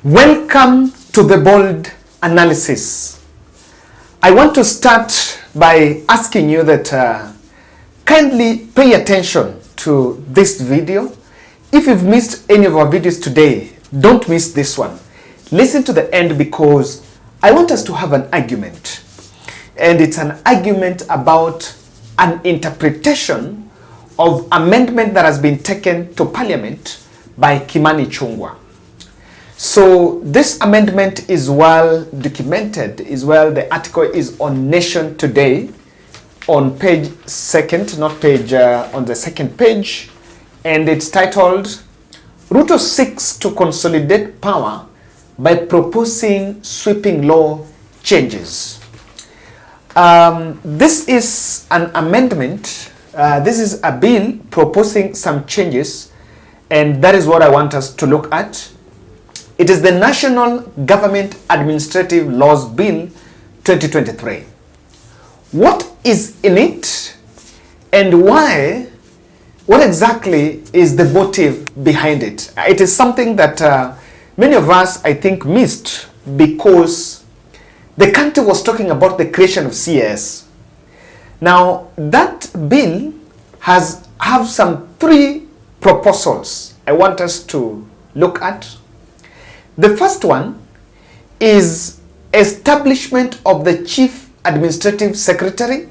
Welcome to the bold analysis. I want to start by asking you that kindly pay attention to this video. If you've missed any of our videos today, don't miss this one. Listen to the end because I want us to have an argument. And it's an argument about an interpretation of amendment that has been taken to Parliament by Kimani Ichung'wah. So this amendment is well documented, the article is on Nation Today on page second, on the second page, and it's titled, Ruto seeks to consolidate power by proposing sweeping law changes. This is an amendment, this is a bill proposing some changes, and that is what I want us to look at. It is the National Government Administrative Laws Bill 2023. What is in it and why? What exactly is the motive behind it? It is something that many of us, I think, missed because the country was talking about the creation of CAS. Now, that bill have some three proposals I want us to look at. The first one is establishment of the Chief Administrative Secretary,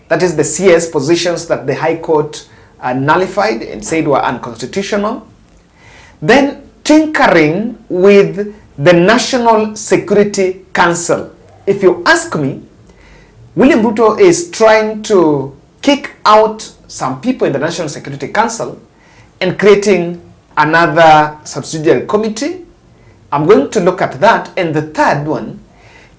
that is the CS positions that the High Court nullified and said were unconstitutional. Then tinkering with the National Security Council. If you ask me, William Ruto is trying to kick out some people in the National Security Council and creating another subsidiary committee. I'm going to look at that. And the third one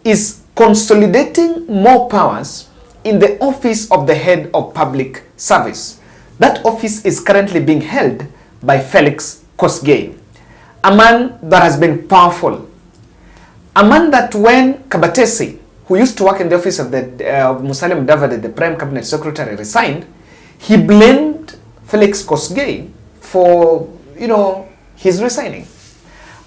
is consolidating more powers in the office of the head of public service. That office is currently being held by Felix Kosgei, a man that has been powerful. A man that when Kabatesi, who used to work in the office of the Musalia Mudavadi, the Prime Cabinet Secretary, resigned, he blamed Felix Kosgei for, his resigning.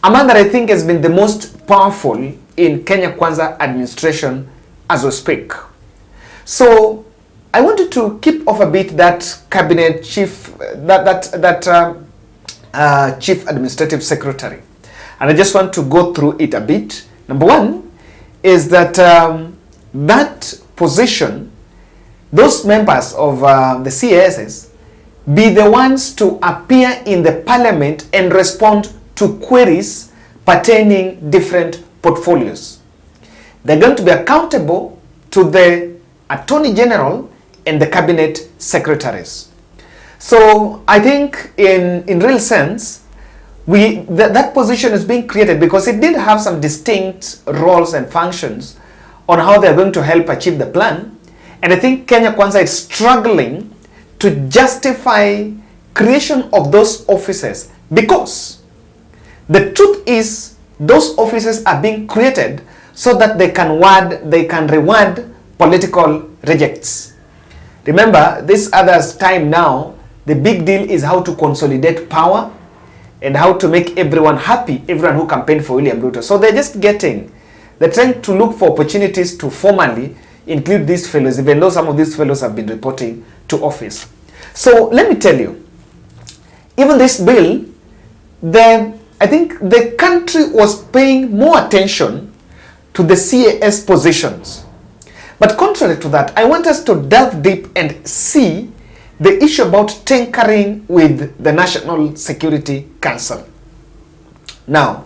A man that I think has been the most powerful in Kenya Kwanza administration as we speak. So I wanted to keep off a bit that cabinet chief, chief administrative secretary, and I just want to go through it a bit. Number one is that that position, those members of the CASs be the ones to appear in the parliament and respond to queries pertaining different portfolios. They're going to be accountable to the Attorney General and the Cabinet Secretaries. So I think in real sense, that position is being created because it did have some distinct roles and functions on how they're going to help achieve the plan. And I think Kenya Kwanza is struggling to justify creation of those offices because the truth is those offices are being created so that they can reward political rejects. Remember, this other's time now, the big deal is how to consolidate power and how to make everyone happy, everyone who campaigned for William Ruto. So they're trying to look for opportunities to formally include these fellows, even though some of these fellows have been reporting to office. So let me tell you, even this bill, I think the country was paying more attention to the CAS positions. But contrary to that, I want us to delve deep and see the issue about tinkering with the National Security Council. Now,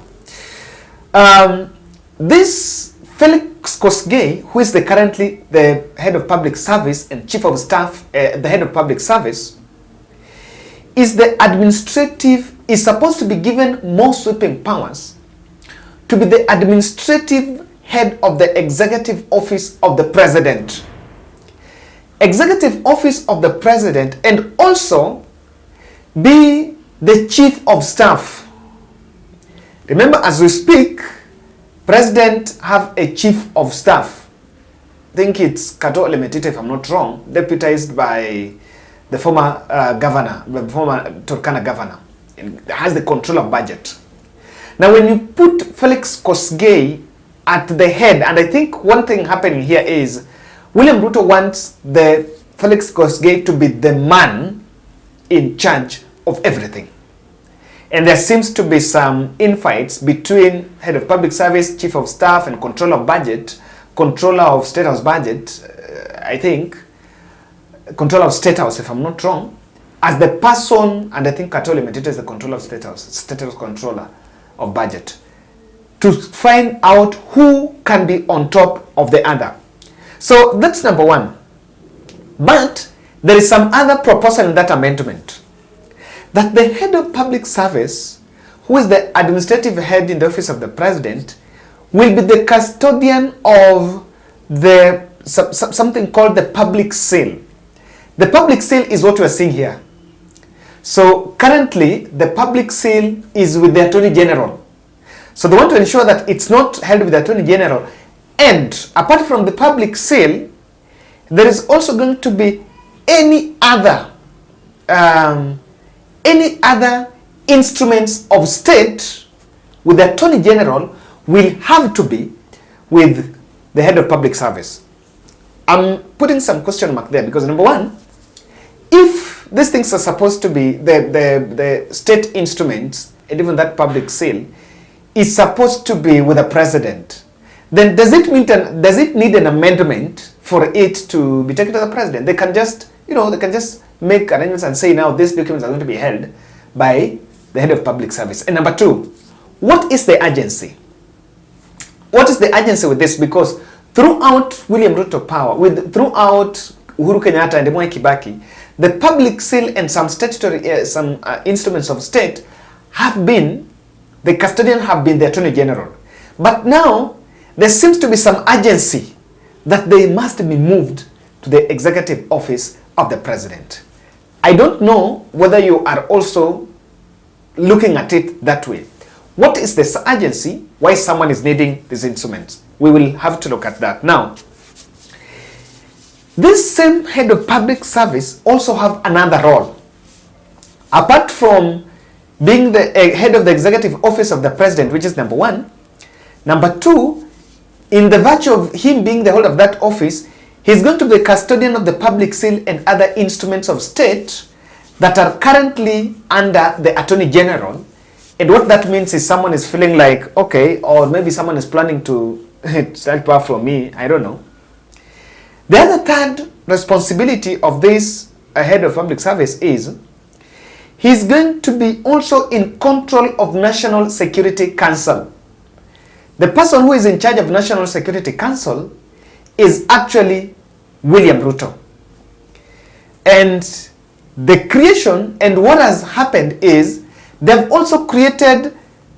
this Felix Kosgei, who is currently the head of public service and chief of staff, the head of public service, is supposed to be given more sweeping powers to be the administrative head of the executive office of the president. Executive office of the president, and also be the chief of staff. Remember, as we speak, president have a chief of staff. I think it's Kato Elemetite, if I'm not wrong, deputized by the former governor, the former Turkana governor, and has the control of budget. Now, when you put Felix Kosgei at the head, and I think one thing happening here is William Ruto wants the Felix Kosgei to be the man in charge of everything. And there seems to be some infights between head of public service, chief of staff, and controller of budget, controller of Statehouse budget, I think, controller of Statehouse, if I'm not wrong, as the person, and I think Katole Metito is the controller of Statehouse controller of budget, to find out who can be on top of the other. So that's number one. But there is some other proposal in that amendment, that the head of public service, who is the administrative head in the office of the president, will be the custodian of the something called the public seal. The public seal is what we are seeing here. So currently, the public seal is with the Attorney General. So they want to ensure that it's not held with the Attorney General. And apart from the public seal, there is also going to be any other instruments of state with the Attorney General will have to be with the head of public service. I'm putting some question mark there because number one, if these things are supposed to be the state instruments, and even that public seal is supposed to be with the president, then does it need an amendment for it to be taken to the president? They can just, make arrangements and say now these documents are going to be held by the head of public service. And number two, what is the agency? What is the agency with this? Because throughout William Ruto power, throughout Uhuru Kenyatta and Mwai Kibaki, the public seal and some statutory, instruments of state have been, the custodian have been the Attorney General. But now, there seems to be some agency that they must be moved to the executive office of the president. I don't know whether you are also looking at it that way. What is this agency? Why someone is needing these instruments? We will have to look at that. Now, this same head of public service also have another role. Apart from being the head of the executive office of the president, which is number one, number two, in the virtue of him being the holder of that office, he's going to be the custodian of the public seal and other instruments of state that are currently under the Attorney General. And what that means is someone is feeling like, okay, or maybe someone is planning to take power from me, I don't know. The other third responsibility of this head of public service is he's going to be also in control of National Security Council. The person who is in charge of National Security Council is actually William Ruto. And the creation and what has happened is they've also created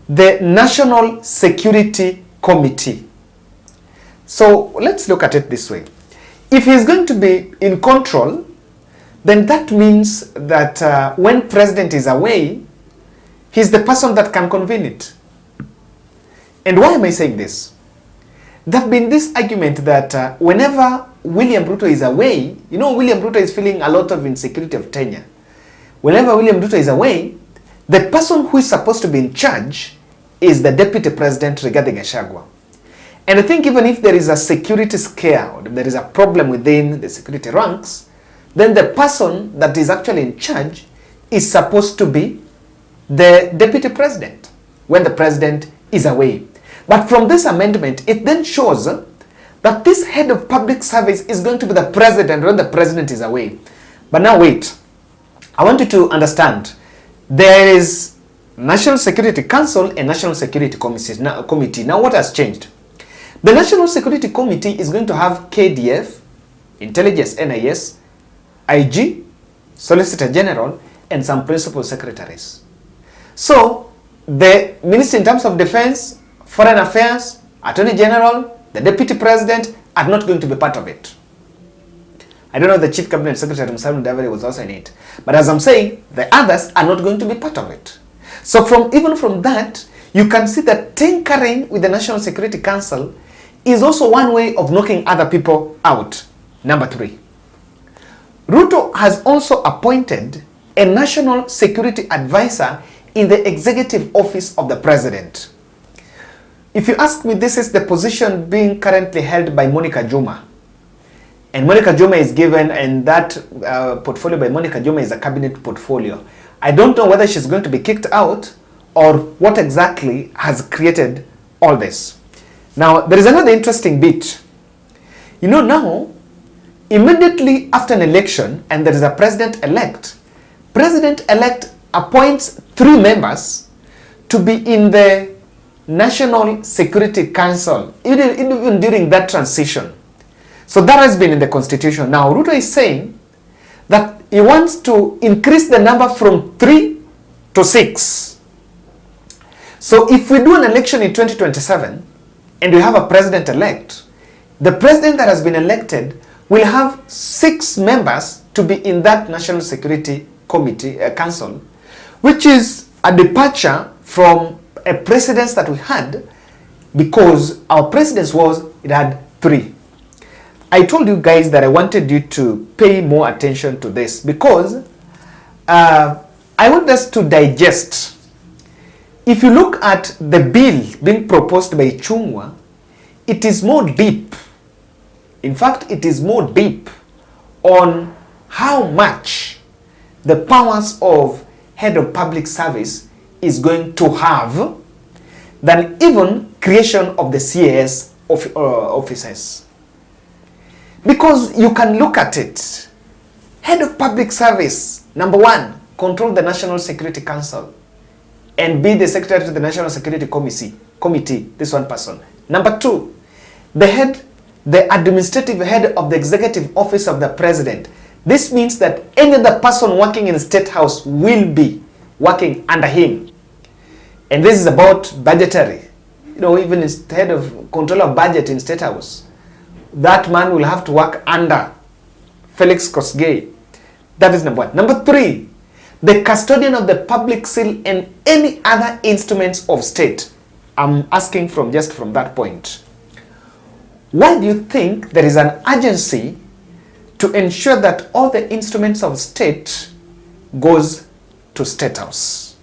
the National Security Committee. So let's look at it this way. If he's going to be in control, then that means that when president is away, he's the person that can convene it. And why am I saying this? There have been this argument that whenever William Ruto is away, William Ruto is feeling a lot of insecurity of tenure. Whenever William Ruto is away, the person who is supposed to be in charge is the Deputy President, Rigathi Gachagua. And I think even if there is a security scare, or there is a problem within the security ranks, then the person that is actually in charge is supposed to be the Deputy President when the President is away. But from this amendment, it then shows that this head of public service is going to be the President when the President is away. But now wait, I want you to understand, there is National Security Council and National Security Committee. Now what has changed? The National Security Committee is going to have KDF, Intelligence NIS, IG, Solicitor General, and some principal secretaries. So, the Minister in terms of Defense, Foreign Affairs, Attorney General, the Deputy President are not going to be part of it. I don't know if the Chief Cabinet Secretary Musalia Mudavadi was also in it. But as I'm saying, the others are not going to be part of it. So even from that, you can see that tinkering with the National Security Council is also one way of knocking other people out. Number 3. Ruto has also appointed a national security advisor in the executive office of the president. If you ask me, this is the position being currently held by Monica Juma. And Monica Juma is given, and that portfolio by Monica Juma is a cabinet portfolio. I don't know whether she's going to be kicked out or what exactly has created all this. Now, there is another interesting bit. You know, now, immediately after an election and there is a president-elect appoints 3 members to be in the National Security Council, even during that transition. So that has been in the constitution. Now, Ruto is saying that he wants to increase the number from 3 to 6. So if we do an election in 2027 and we have a president-elect, the president that has been elected will have 6 members to be in that National Security Committee Council, which is a departure from a precedence that we had, because our precedence was it had 3. I told you guys that I wanted you to pay more attention to this because I want us to digest. If you look at the bill being proposed by Chungwa, it is more deep. In fact, it is more deep on how much the powers of head of public service is going to have than even creation of the CAS officers. Because you can look at it. Head of public service, number 1, control the National Security Council and be the secretary to the National Security Committee, this one person. Number 2, the administrative head of the executive office of the president. This means that any other person working in the Statehouse will be working under him. And this is about budgetary. You know, even as head of control of budget in Statehouse, that man will have to work under Felix Kosgei. That is number 1. Number 3, the custodian of the public seal and any other instruments of state. I'm asking from that point. Why do you think there is an urgency to ensure that all the instruments of state goes to Statehouse?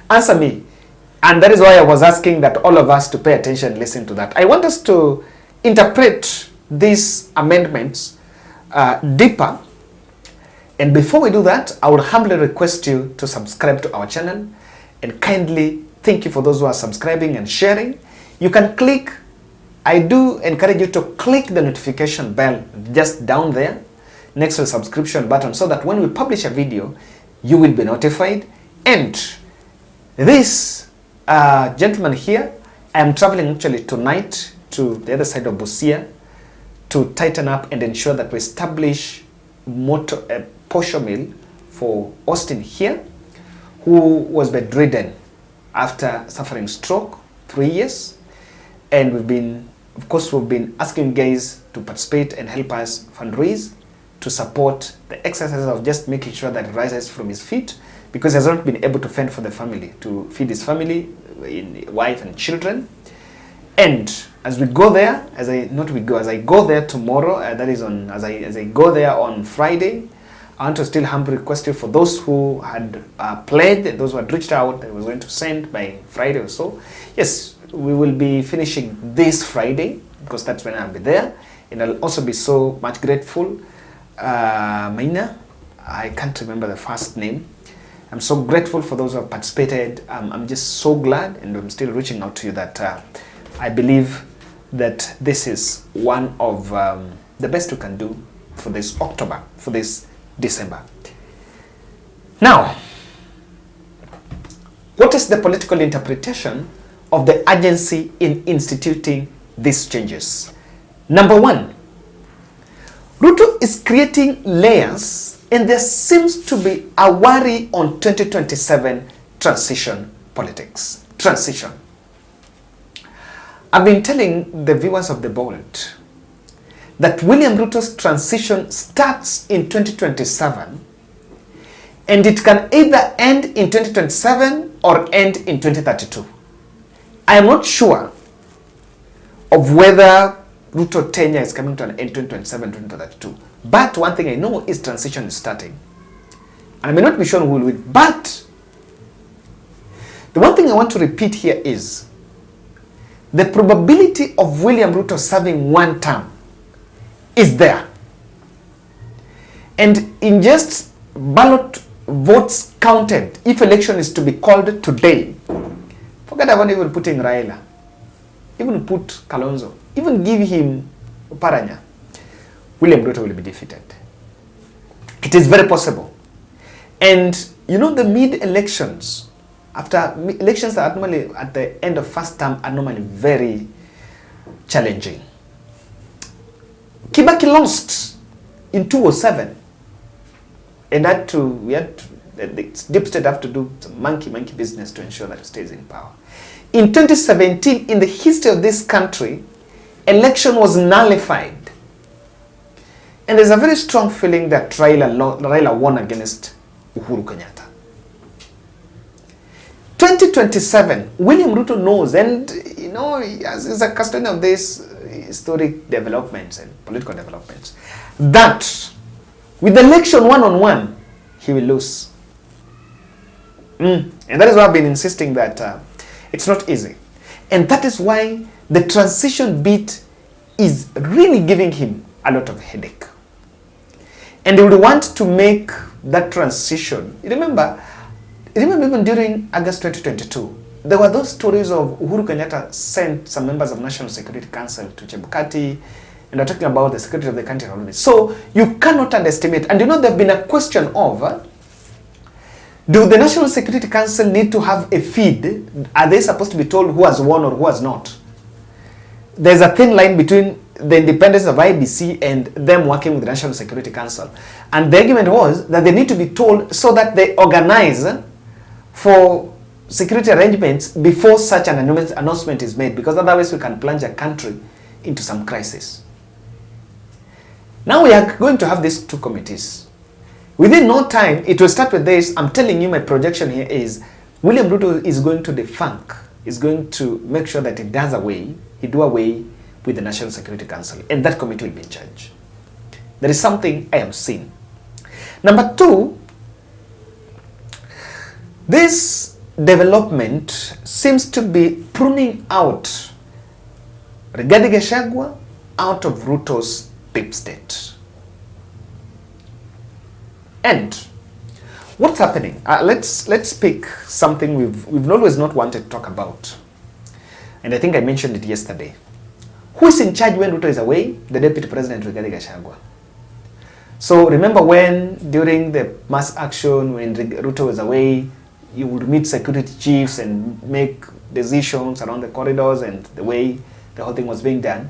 Answer me. And that is why I was asking that all of us to pay attention and listen to that. I want us to interpret these amendments deeper. And before we do that, I would humbly request you to subscribe to our channel, and kindly thank you for those who are subscribing and sharing. You can click, I do encourage you to click the notification bell just down there next to the subscription button, so that when we publish a video, you will be notified. And this gentleman here, I am traveling actually tonight to the other side of Busia to tighten up and ensure that we establish a posho mill for Austin here, who was bedridden after suffering stroke 3 years. And we've been asking you guys to participate and help us fundraise to support the exercise of just making sure that he rises from his feet, because he has not been able to fend for the family, to feed his family, wife and children. And as we go there, as I go there tomorrow, that is on, as I go there on Friday, I want to still humbly request you, for those who had pledged, those who had reached out, I was going to send by Friday or so. Yes, we will be finishing this Friday, because that's when I'll be there. And I'll also be so much grateful. Maina, I can't remember the first name. I'm so grateful for those who have participated. I'm just so glad, and I'm still reaching out to you, that I believe that this is one of the best we can do for this October, for this December. Now, what is the political interpretation of the urgency in instituting these changes? Number 1, Ruto is creating layers, and there seems to be a worry on 2027 transition politics. Transition. I've been telling the viewers of The Bold that William Ruto's transition starts in 2027, and it can either end in 2027 or end in 2032. I am not sure of whether Ruto tenure is coming to an end 2027, 2032. But one thing I know is transition is starting. And I may not be sure who will win. But the one thing I want to repeat here is the probability of William Ruto serving one term is there. And in just ballot votes counted, if election is to be called today, forget about even putting Raila, even put Kalonzo, even give him Paranya, William Ruto will be defeated. It is very possible. And you know, the mid-elections, after elections that are normally at the end of first term are normally very challenging. Kibaki lost in 2007. And the deep state have to do some monkey business to ensure that it stays in power. In 2017, in the history of this country, election was nullified. And there's a very strong feeling that Raila won against Uhuru Kenyatta. 2027, William Ruto knows, and you know, he's a custodian of these historic developments and political developments, that with the election one-on-one, he will lose. And that is why I've been insisting that it's not easy. And that is why the transition bit is really giving him a lot of headache. And he would want to make that transition. Remember even during August 2022, there were those stories of Uhuru Kenyatta sent some members of National Security Council to Chebukati, and they're talking about the security of the country already. So you cannot underestimate. And you know, there's been a question of, do the National Security Council need to have a feed? Are they supposed to be told who has won or who has not? There's a thin line between the independence of IBC and them working with the National Security Council. And the argument was that they need to be told so that they organize for security arrangements before such an announcement is made, because otherwise we can plunge a country into some crisis. Now we are going to have these two committees. Within no time, it will start with this. I'm telling you, my projection here is William Ruto is going to defunk, is going to make sure that he do away with the National Security Council, and that committee will be in charge. There is something I am seeing. Number two, this development seems to be pruning out Rigathi Gachagua out of Ruto's deep state. And what's happening? Let's pick something we've always not wanted to talk about. And I think I mentioned it yesterday. Who is in charge when Ruto is away? The Deputy President, Rigathi Gachagua. So remember when during the mass action, when Ruto was away, you would meet security chiefs and make decisions around the corridors and the way the whole thing was being done.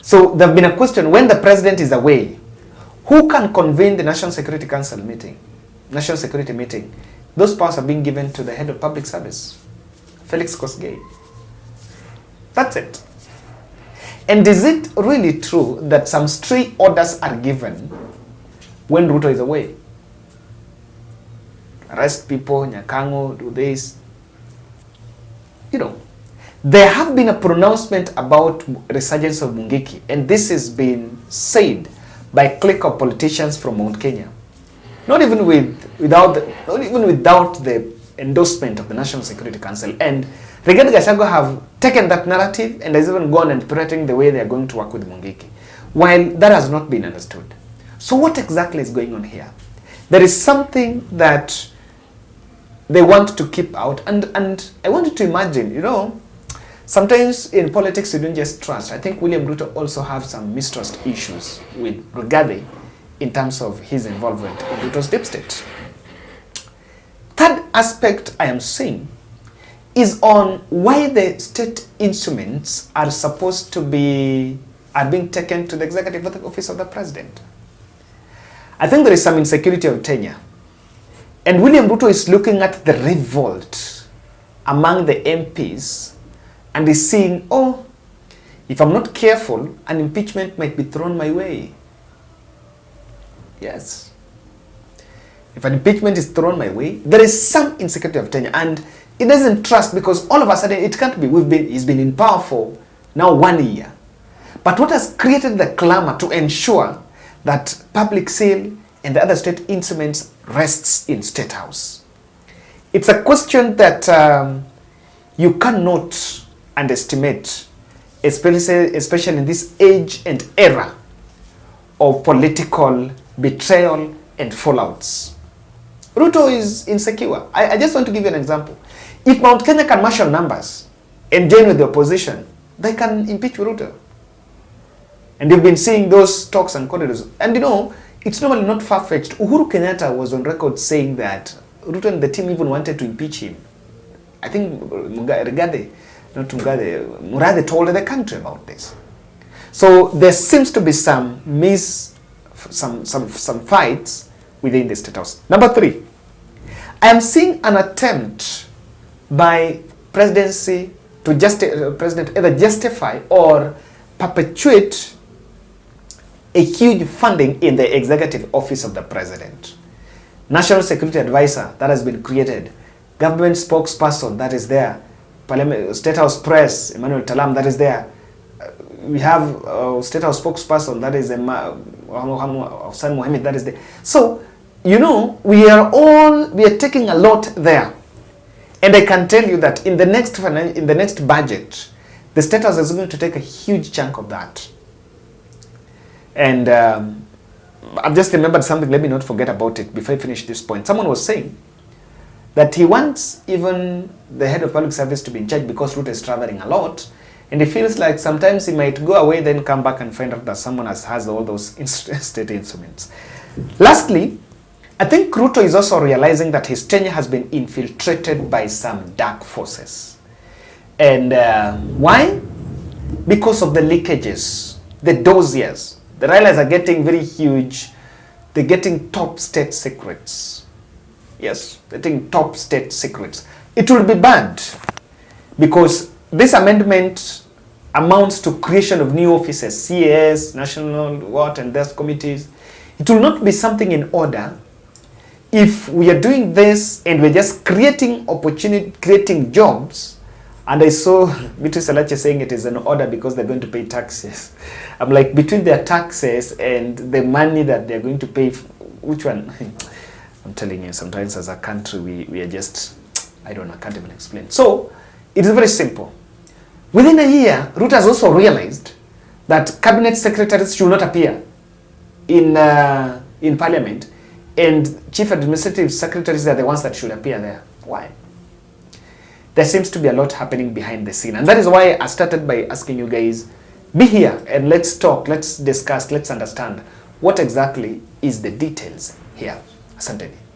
So there have been a question, when the president is away, who can convene the National Security Council meeting, National Security meeting? Those powers are being given to the head of public service, Felix Kosgei. That's it. And is it really true that some stray orders are given when Ruto is away? Arrest people, Nyakango, do this. You know, there have been a pronouncement about resurgence of Mungiki, and this has been said by a clique of politicians from Mount Kenya. Not even without the endorsement of the National Security Council. And Rigathi Gachagua have taken that narrative and has even gone and threatening the way they are going to work with Mungiki, while that has not been understood. So what exactly is going on here? There is something that they want to keep out, and I want you to imagine, you know, sometimes in politics you don't just trust. I think William Ruto also have some mistrust issues with Rigathi in terms of his involvement in Ruto's deep state. Third aspect I am seeing is on why the state instruments are supposed to being taken to the executive office of the president. I think there is some insecurity of tenure. And William Ruto is looking at the revolt among the MPs and is seeing, oh, if I'm not careful, an impeachment might be thrown my way. Yes. If an impeachment is thrown my way, there is some insecurity of tenure. And it doesn't trust, because all of a sudden it can't be. He's been in power for now 1 year. But what has created the clamor to ensure that public sale and the other state instruments rests in Statehouse. It's a question that you cannot underestimate, especially in this age and era of political betrayal and fallouts. Ruto is insecure. I just want to give you an example. If Mount Kenya can marshal numbers and join with the opposition, they can impeach Ruto. And you've been seeing those talks and corridors. And you know, it's normally not far-fetched. Uhuru Kenyatta was on record saying that Ruto and the team even wanted to impeach him. I think Murathe told the country about this. So there seems to be some fights within the State House. Number 3, I am seeing an attempt by presidency to president either justify or perpetuate a huge funding in the executive office of the president. National Security Advisor, that has been created. Government spokesperson, that is there. Parliament, State House Press, Emmanuel Talam, that is there. We have State House spokesperson, that is Hassan Mohammed, that is there. So, you know, we are taking a lot there. And I can tell you that in the next budget, the State House is going to take a huge chunk of that. And I've just remembered something, let me not forget about it before I finish this point. Someone was saying that he wants even the head of public service to be in charge because Ruto is traveling a lot. And he feels like sometimes he might go away, then come back and find out that someone has all those state instruments. Lastly, I think Ruto is also realizing that his tenure has been infiltrated by some dark forces. And why? Because of the leakages, the dossiers. The Railas are getting very huge. They're getting top state secrets. Yes, they're getting top state secrets. It will be bad because this amendment amounts to creation of new offices, CAS, national and desk committees. It will not be something in order if we are doing this and we're just creating opportunity, creating jobs. And I saw Muturi Salache saying it is an order because they're going to pay taxes. I'm like, between their taxes and the money that they're going to pay, which one? I'm telling you, sometimes as a country, we are just, I don't know, I can't even explain. So, it is very simple. Within a year, Ruto has also realized that cabinet secretaries should not appear in parliament, and chief administrative secretaries are the ones that should appear there. Why? There seems to be a lot happening behind the scene. And that is why I started by asking you guys, be here and let's talk, let's discuss, let's understand what exactly is the details here. Asante.